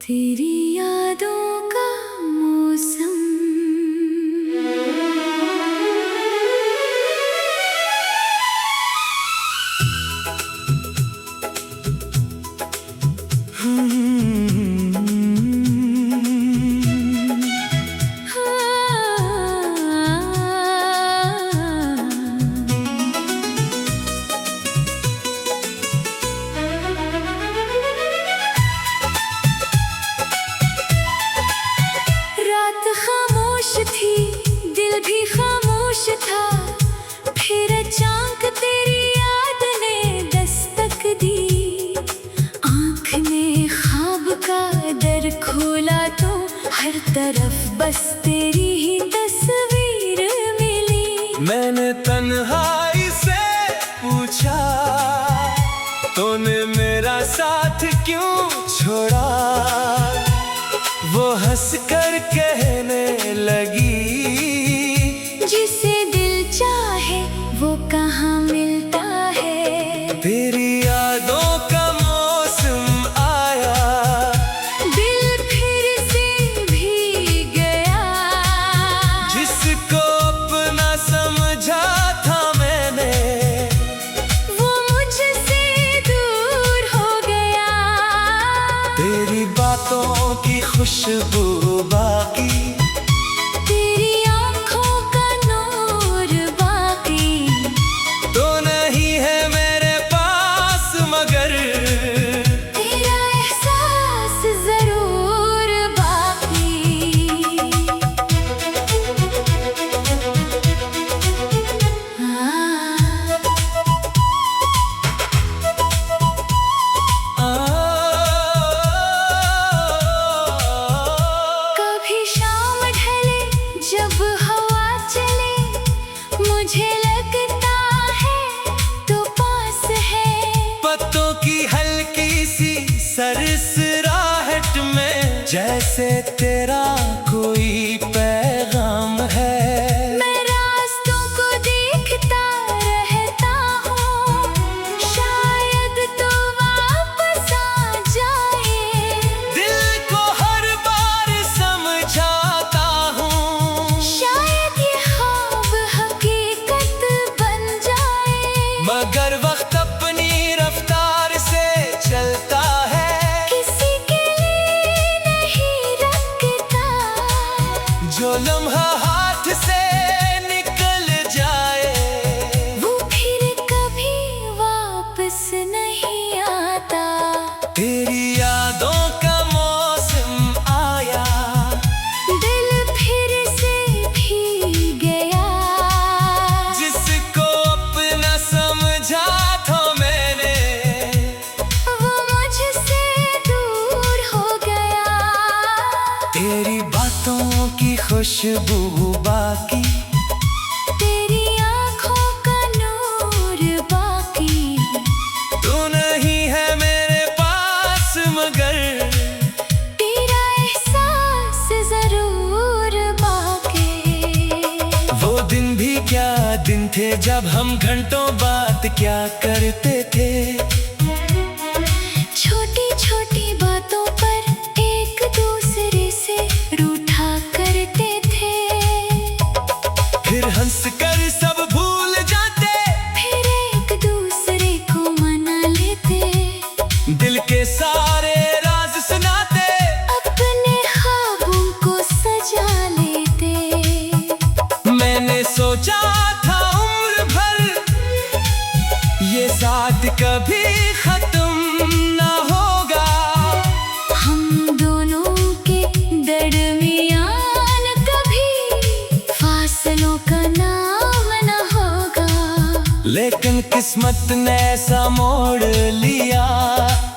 तेरी यादों का मौसम। रात खामोश थी, दिल भी खामोश था, फिर अचानक तेरी याद ने दस्तक दी। आँख में ख्वाब का दर खोला तो हर तरफ बस तेरी ही तस्वीर मिली। मैंने तन्हाई से पूछा, तूने मेरा साथ क्यों छोड़ा? वो हंस कर कहने लगी, जिसे दिल चाहे वो कहाँ मिलता है। तेरी यादों का मौसम आया, दिल फिर से भीग गया। जिसको अपना समझा था मैंने, वो मुझसे दूर हो गया। तेरी बातों की खुशबू बाकी, तेरी आँखों का नूर बाकी। तो नहीं है मेरे पास मगर तेरा एहसास जरूर बाकी। कभी शाम ढले जब हवा चले, मुझे लगता है तो पास है। पत्तों की हल्की सी सरसराहट में जैसे तेरा कोई पैगाम है। मैं रास्तों को देखता रहता हूँ, शायद तो वापस आ जाए। दिल को हर बार समझाता हूँ, शायद ये ख्वाब हकीकत बन जाए। मगर वक्त अपनी रफ्तार से चलता है। किसी के लिए नहीं रखता, जो लम्हा हाथ से निकल जाए, वो फिर कभी वापस नहीं आता। तेरी यादों का मौसम आया, दिल फिर से भीग गया। जिसको अपना समझा था मैंने, वो मुझसे दूर हो गया। तेरी बातों की खुशबू बाकी, तेरी आँखों का नूर बाकी। तू नहीं है मेरे पास मगर तेरा एहसास जरूर बाकी। वो दिन भी क्या दिन थे जब हम घंटों बात क्या करते थे। छोटी छोटी बातों पर एक दूसरे से रूठा करते थे। फिर हंस कर सब भूल जाते, फिर एक दूसरे को मना लेते। दिल के सारे राज सुनाते, अपने ख्वाबों को सजा लेते। मैंने सोचा था उम्र भर ये साथ कभी खत्म ना होगा। हम दोनों के दरमियान कभी फासलों का नाम न होगा। लेकिन किस्मत ने ऐसा मोड़ लिया,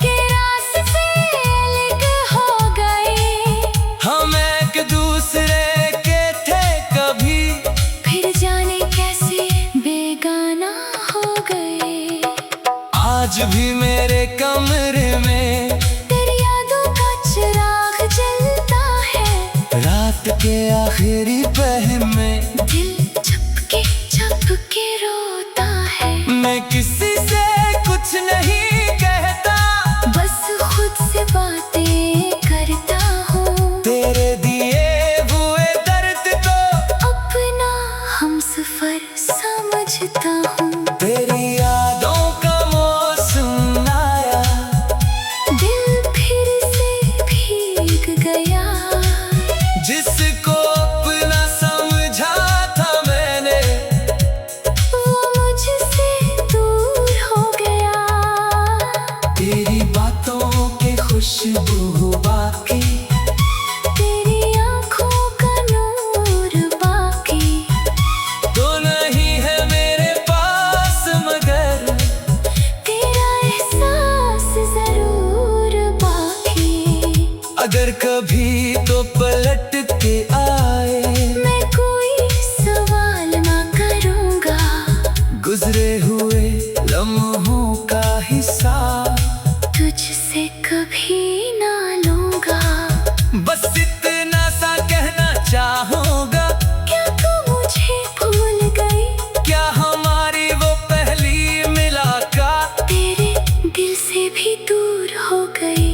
के रास्ते अलग हो गए। हम एक दूसरे के थे कभी, फिर जाने कैसे बेगाना हो गए। आज भी मेरे कमरे में तेरी यादों का चिराग जलता है। रात के आखिरी पहर में दिल छपके छपके रोता है। मैं किसी से कुछ नहीं कहता, खुशबू बाकी, तेरी आँखों का नूर बाकी, तो नहीं है मेरे पास मगर तेरा एहसास जरूर बाकी। अगर कभी तो पलट के आए, मैं कोई सवाल ना करूँगा, गुजरे हुए लम्हों का हिसाब तुझसे कभी ना लूँगा। बस इतना सा कहना चाहूँगा, क्या तू मुझे भूल गई? क्या हमारी वो पहली मुलाकात तेरे दिल से भी दूर हो गई।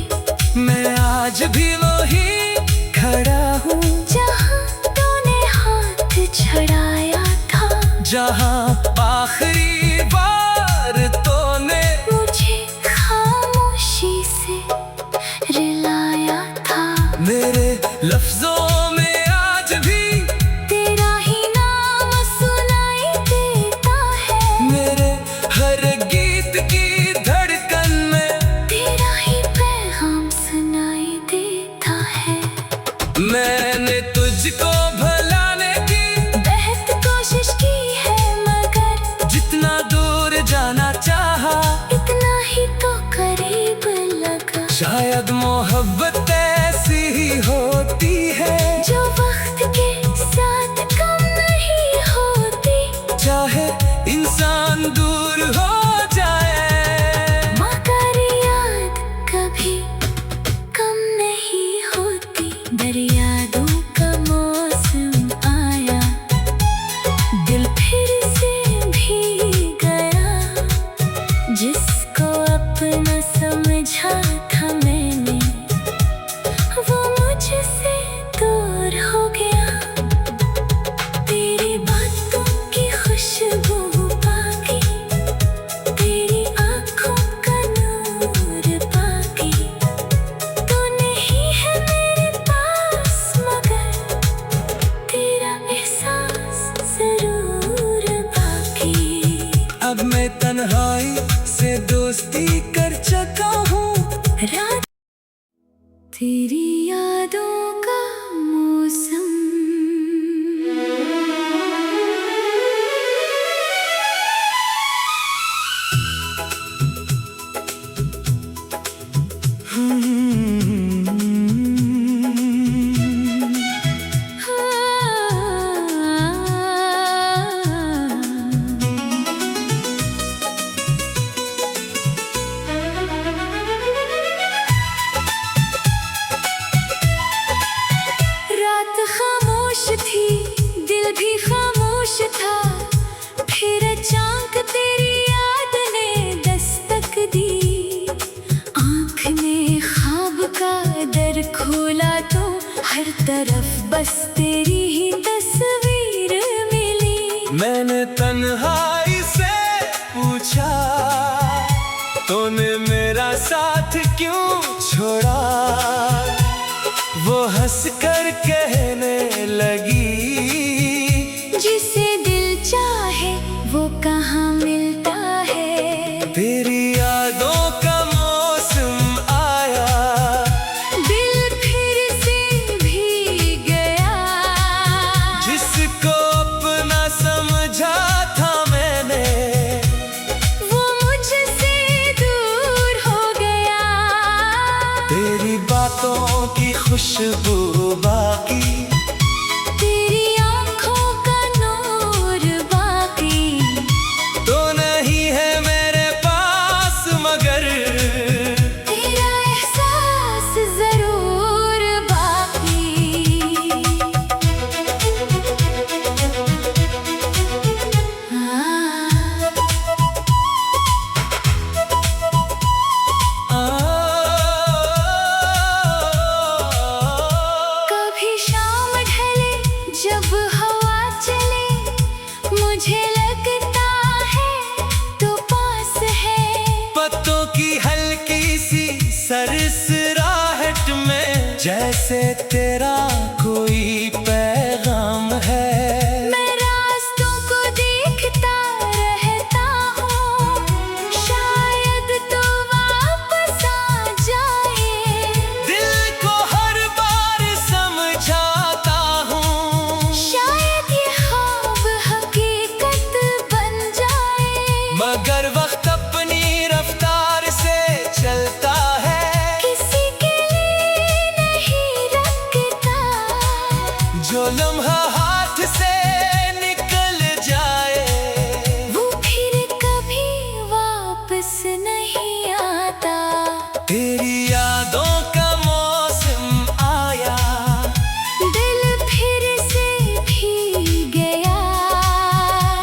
मैं आज भी वही खड़ा हूँ, जहाँ तूने हाथ छड़ाया था, जहाँ आखिरी बार तूने मुझे खामोशी से रुलाया था। मेरे लफ्जों में आज भी तेरा ही नाम सुनाई देता है, मेरे हर गीत की धड़कन में तेरा ही पैगाम सुनाई देता है। मैंने तुझको भुलाने की बेहद कोशिश की है, मगर जितना दूर जाना चाहा, इतना ही तो करीब लगा। शायद मोहब्बत ऐसी ही होती है, जो वक्त के साथ कम नहीं होती, चाहे इंसान दूर हो जाए, मगर याद कभी कम नहीं होती। दरियादों का मौसम आया, दिल फिर से भीग गया, जिसको अपना समझा था मैंने, वो मुझसे दूर हो गया। तेरी बातों की खुशबू बाकी, तेरी आँखों का नूर बाकी, तू नहीं है मेरे पास मगर तेरा एहसास जरूर बाकी। अब मैं तन्हाई से दोस्ती कर चुका हूँ, रात तेरी यादों का मौसम। रात खामोश थी, दिल भी खामोश था, फिर अचानक तेरी याद ने दस्तक दी। आँख ने ख्वाब का दर खोला तो हर तरफ बस तेरी ही तस्वीर मिली। मैंने तन्हाई से पूछा, तूने मेरा साथ क्यों छोड़ा, वो हंस कर कहने लगी, जिसे दिल चाहे वो कहाँ मिलता है। तेरी यादों का मौसम आया, दिल फिर से भीग गया, जिसको अपना समझा था मैंने, वो मुझसे दूर हो गया। तेरी बातों की खुशबू बाकी, तेरी आँखों का नूर बाकी, तो नहीं है मेरे पास मगर तेरा एहसास जरूर बाकी। कभी शाम ढले जब हवा चले, मुझे लगता है तो पास है। पत्तों की हल्की सी सरसराहट में जैसे तेरा कोई पैगाम है। मैं रास्तों को देखता रहता हूँ, शायद तो वापस आ जाए। लम्हा हाथ से निकल जाए, वो फिर कभी वापस नहीं आता। तेरी यादों का मौसम आया, दिल फिर से भीग गया।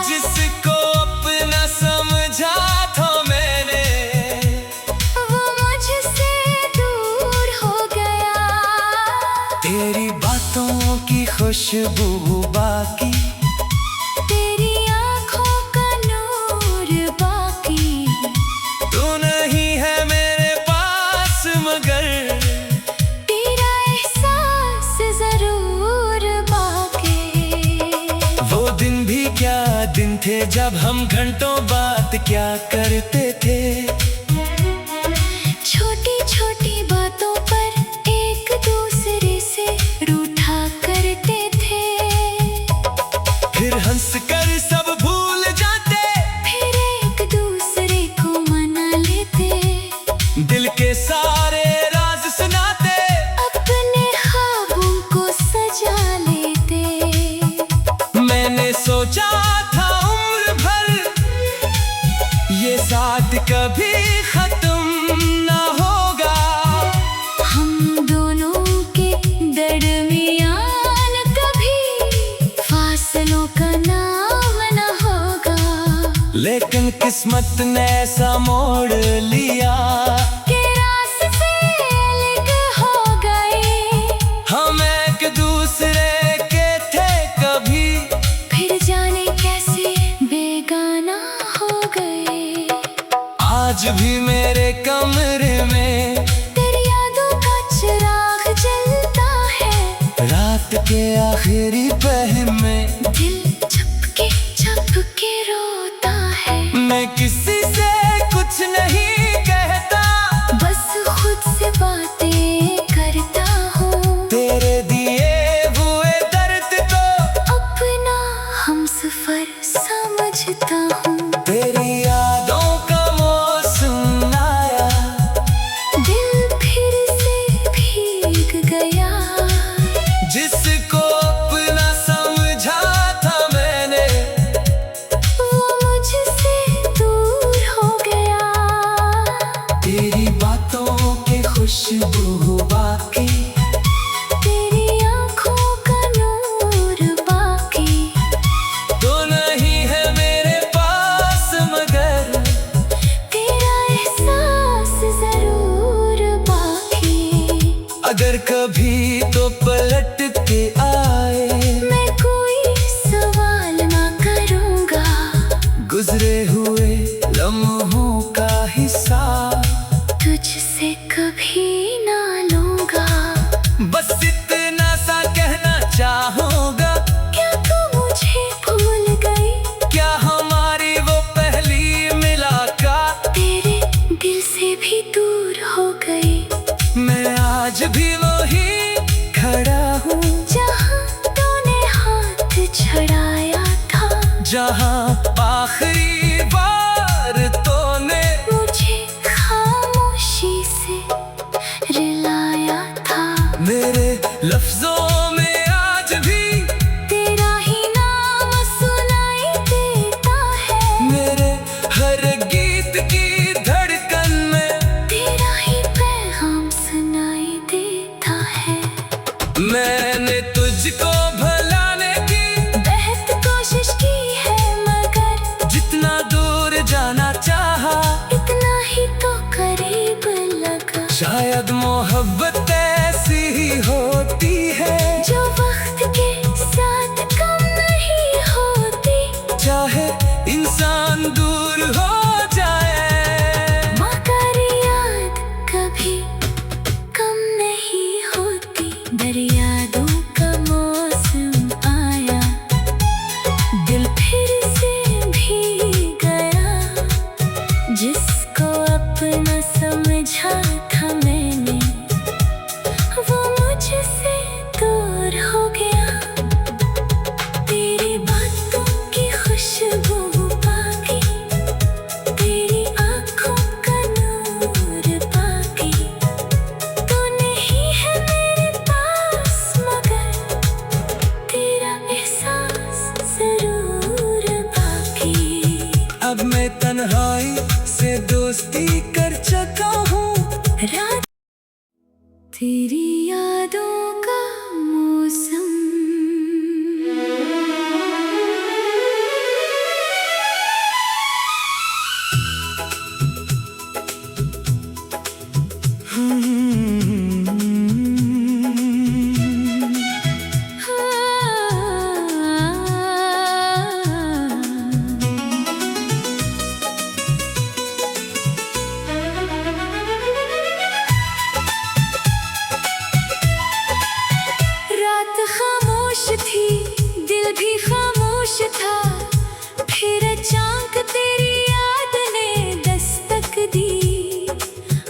जिसको अपना समझा था मैंने, वो मुझसे दूर हो गया। तेरी बातों की खुशबू बाकी, तेरी आँखों का नूर बाकी। तू नहीं है मेरे पास मगर तेरा एहसास जरूर बाकी। वो दिन भी क्या दिन थे जब हम घंटों बात क्या करते थे। छोटी छोटी बातों पर एक दूसरे से रूठा करते थे। फिर हंस कर सब भूल जाते, फिर एक दूसरे को मना लेते। दिल के सारे राज सुनाते, अपने ख्वाबों को सजा लेते। मैंने सोचा था उम्र भर ये साथ कभी खत्म ना होगा। हम दोनों के दरमियान कभी फासलों का नाम न होगा। लेकिन किस्मत ने ऐसा मोड़ लिया, के रास्ते अलग हो गए। हम एक दूसरे के थे कभी, फिर जाने कैसे बेगाना हो गए। आज भी मेरे कमरे में तेरी यादों का चिराग जलता है। रात के आखिरी पहर में दिल चपके रोता है। मैं किसी से कुछ नहीं कहता, बस खुद से बातें करता हूँ। तेरे दिए हुए दर्द को अपना हमसफर समझता हूँ। तेरी यादों का मौसम आया, दिल फिर से भीग गया। जिसको अपना समझा था मैंने, वो मुझसे दूर हो गया। तेरी बातों की खुशबू बाकी, तेरी आँखों का नूर बाकी। तो नहीं है मेरे पास मगर तेरा एहसास जरूर बाकी। अगर कभी तो पलट के आए, मैं कोई सवाल ना करूँगा। गुजरे हुए लम्हों का हिसाब तुझसे कभी ना लूँगा। बस इतना सा कहना चाहूँगा, क्या तू मुझे भूल गई? क्या हमारी वो पहली मुलाकात तेरे दिल से भी दूर हो गई। मैं आज भी वही खड़ा हूँ, जहाँ तूने हाथ छड़ाया था। जहाँ आखिरी बार तूने मुझे खामोशी से रुलाया था। मेरे लफ्जों में आज भी तेरा ही नाम सुनाई देता है। मेरे हर गीत की धड़कन में तेरा ही पैगाम सुनाई देता है। मैंने तुझको भुलाने की बेहद कोशिश की है, मगर जितना दूर जाना चाहा, इतना ही तो करीब लगा। शायद मोहब्बत ऐसी ही होती है, जो वक्त के साथ कम नहीं होती। चाहे इंसान दूर हो जाए। माँ का याद कभी कम नहीं होती। दरिया दूर तन्हाई से दोस्ती कर चुका हूँ। रात तेरी यादों का मौसम। रात खामोश थी, दिल भी खामोश था, फिर अचानक तेरी याद ने दस्तक दी।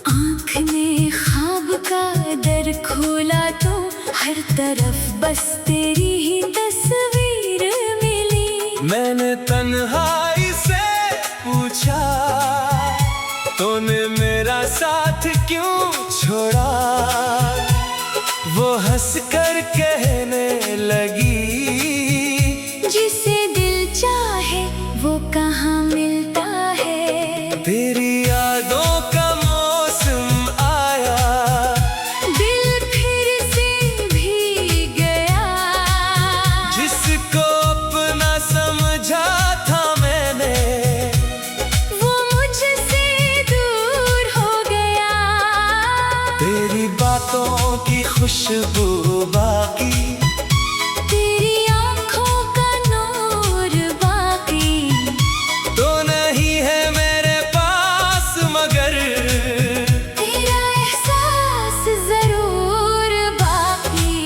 आँख ने ख्वाब का दर खोला तो हर तरफ बस तेरी ही तस्वीर मिली। मैंने तन्हाई से पूछा, तूने मेरा साथ क्यों छोड़ा? वो हंस कर कहने लगी, जिसे दिल चाहे वो कहाँ मिलता है। तेरी यादों का मौसम आया, दिल फिर से भीग गया। जिसको अपना समझा था मैंने, वो मुझसे दूर हो गया। तेरी बातों की खुशबू बाकी, तेरी आँखों का नूर बाकी, तो नहीं है मेरे पास मगर तेरा एहसास जरूर बाकी।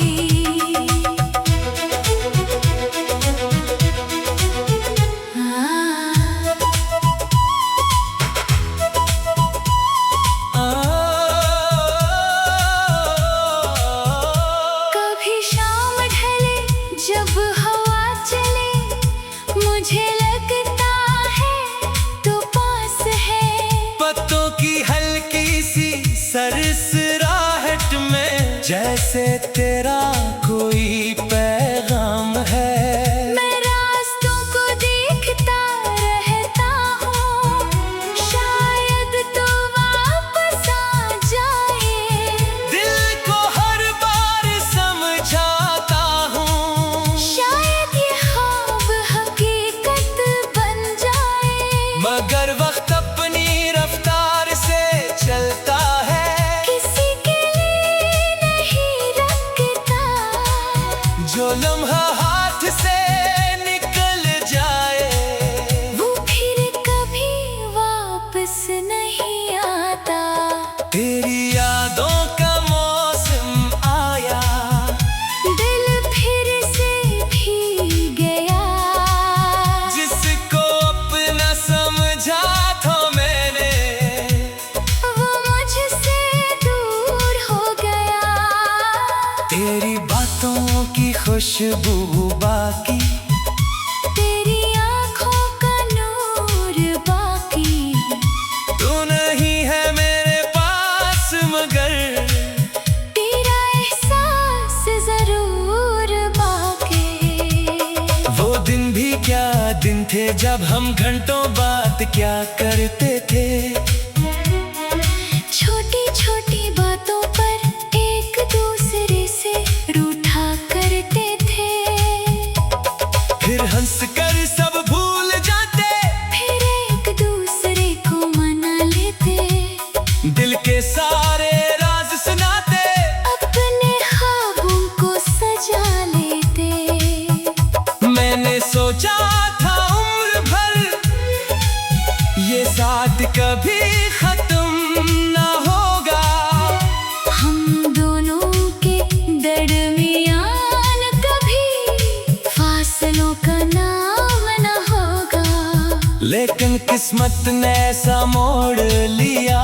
कभी शाम ढले जब हवा चले, मुझे लगता है तो पास है। पत्तों की हल्की सी सरसराहट में जैसे तेरा कोई पैगाम है। मैं रास्तों को देखता रहता हूँ, शायद तो वापस आ जाए। दिल को हर बार समझाता हूँ, शायद ये ख्वाब हकीकत बन जाए। मगर वक्त अपनी रफ्तार से चलता है। किसी के लिए नहीं रखता, जो लम्हा हाथ से निकल जाए, वो फिर कभी वापस नहीं आता। तेरी यादों का मौसम आया, दिल फिर से भीग गया। जिसको अपना समझा था मैंने, वो मुझसे दूर हो गया। तेरी बातों की खुशबू बाकी, तेरी आँखों का नूर बाकी, तू नहीं है मेरे पास मगर तेरा एहसास जरूर बाकी। वो दिन भी क्या दिन थे जब हम घंटों बात क्या करते थे। छोटी छोटी बातों पर एक दूसरे से रूठा करते थे। फिर हंस कर सब भूल जाते, फिर एक दूसरे को मना लेते। दिल के सारे राज सुनाते, अपने ख्वाबों को सजा लेते। मैंने सोचा था उम्र भर ये साथ कभी खत्म ना होगा। हम दोनों के दरमियान कभी फासलों का नाम न होगा। लेकिन किस्मत ने ऐसा मोड़ लिया,